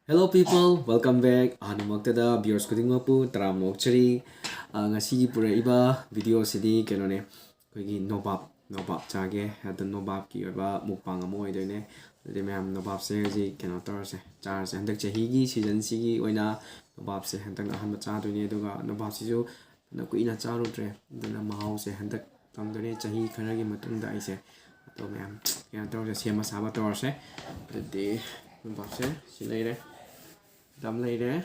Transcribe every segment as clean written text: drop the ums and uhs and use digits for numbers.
Hello people, welcome back. Hanumaktada viewers kudingmapu taramokchari. Ngasi puraiba video sidi kenone koigi nobab chage ada nobab ki oba mukbang amo oidone. Ade ma'am nobab se ji keno torse char se handak chahi gi season sigi oina nobab se handak ahan cha doine aduga nobab si ju na kuina charudre duna mahau se handak tamdone chahi kharagi matungda aise to ma'am keno torse sema saba torse ade nobab se silaire dam leire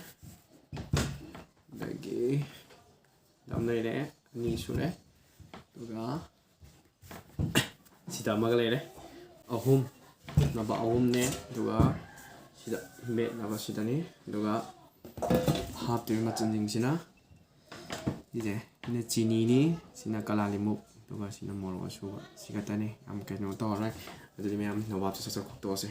dagi dam leire ni sure duga sida maga leire ahum naba ahum ne duga sida me naba sida ni duga hap tu macam jing sina ide ne chini ni sina kala limuk duga sina moro suga sigata ni am keno to right adu me am nobab sa sa to se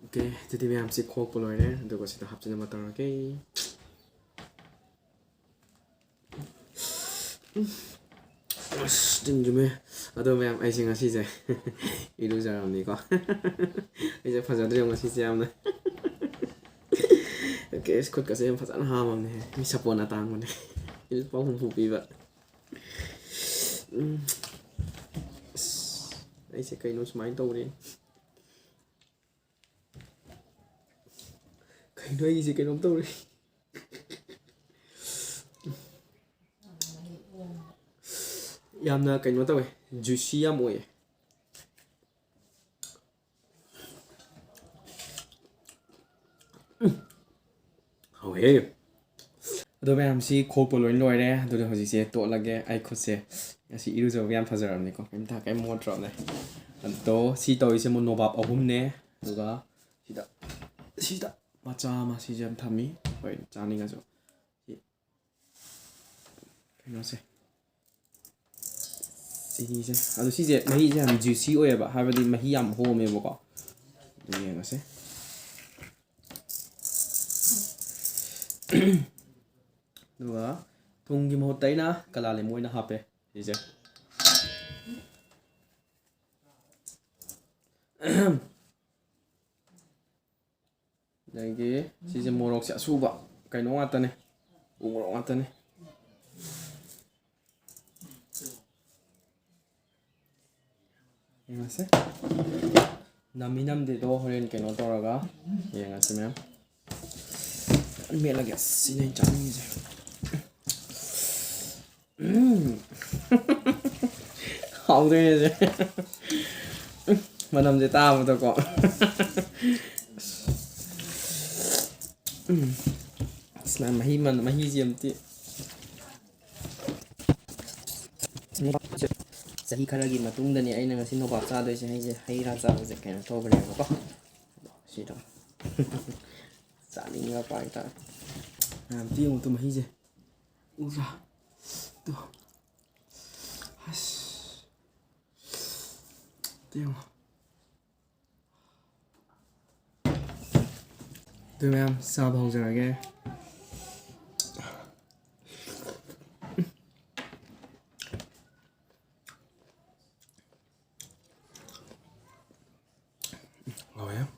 Okay, jadi memang si kok puluh ini, untuk kita hapus nama tahu, okay. Jumlah, ada memang icing ngasih je, itu jarang ni kok. Itu pasal tu yang ngasih jam na. Okay, skot kasih yang pasal hamam ni, bisa pun atang ni, itu pun hupi ba. Icing kain us main tahu ni. Kain dua isi kain om tahu ni. Yamna kain tahu juicy am oye. Oye. Aduh memang si kok puluh ini loy deh, aduh hujung si to lagi, aku se, si iru jauh yang pasal ni kok, kami tak kayak motor deh. Anto si tahu isi mau nobab ahum ne, juga sida macam masih jam thami, baik cani ngajo. Kayak se. Sini je, aduh si je, mahi je ham juicy oye ba, hari ini mahi am ho me buka. Ini yang se. Dua, tunggu mau tay na, kalale mo na hape, ije. Lagi, si je morok siap suba, kain wata ne, umur wata ne. Yang se, naminam de do horen kain otor aga, yang se mem. Ini lagi sini cani je. Hậu thế chứ mà nằm dưới tao mà tao có mà hi diêm tí 자기 가락이 마뚱다니 아이는 신호 밥사도 이제 하이라자 이제 그냥 더블해 봐 싫어 자리가 빠이다 뛰어 또 마히지 우라 또 아씨 뛰어 그러면 사방전하게 뭐예요?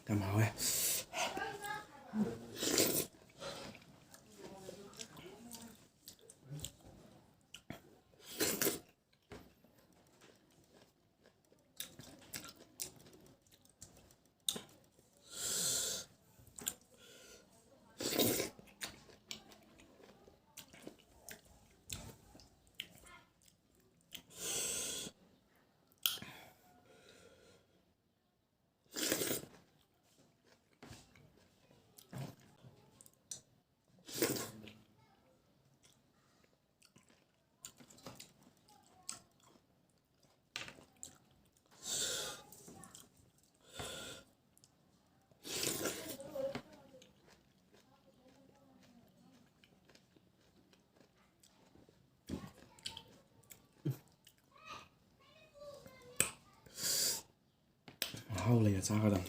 Cảm hảo ấy. Hao lên sao cái đồng.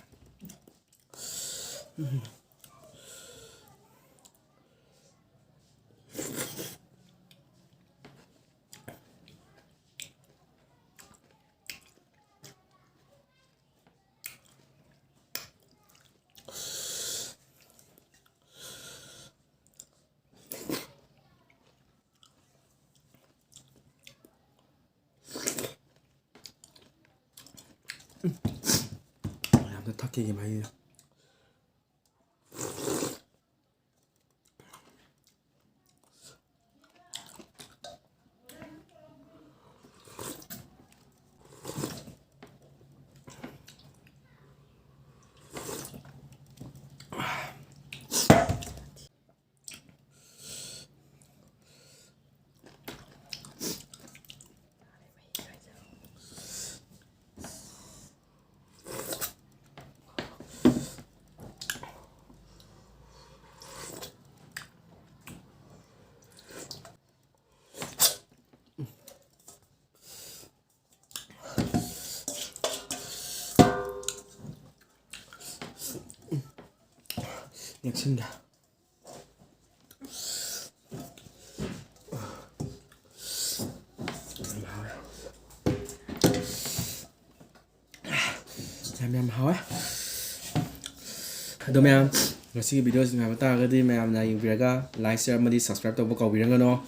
Làm cho thắc cái máy. Yakışınca. Em hỏi. Aduh ma'am, ngasi video sing hamta gadi ma'am na yung viraga like share madi subscribe to bakaw biranga no.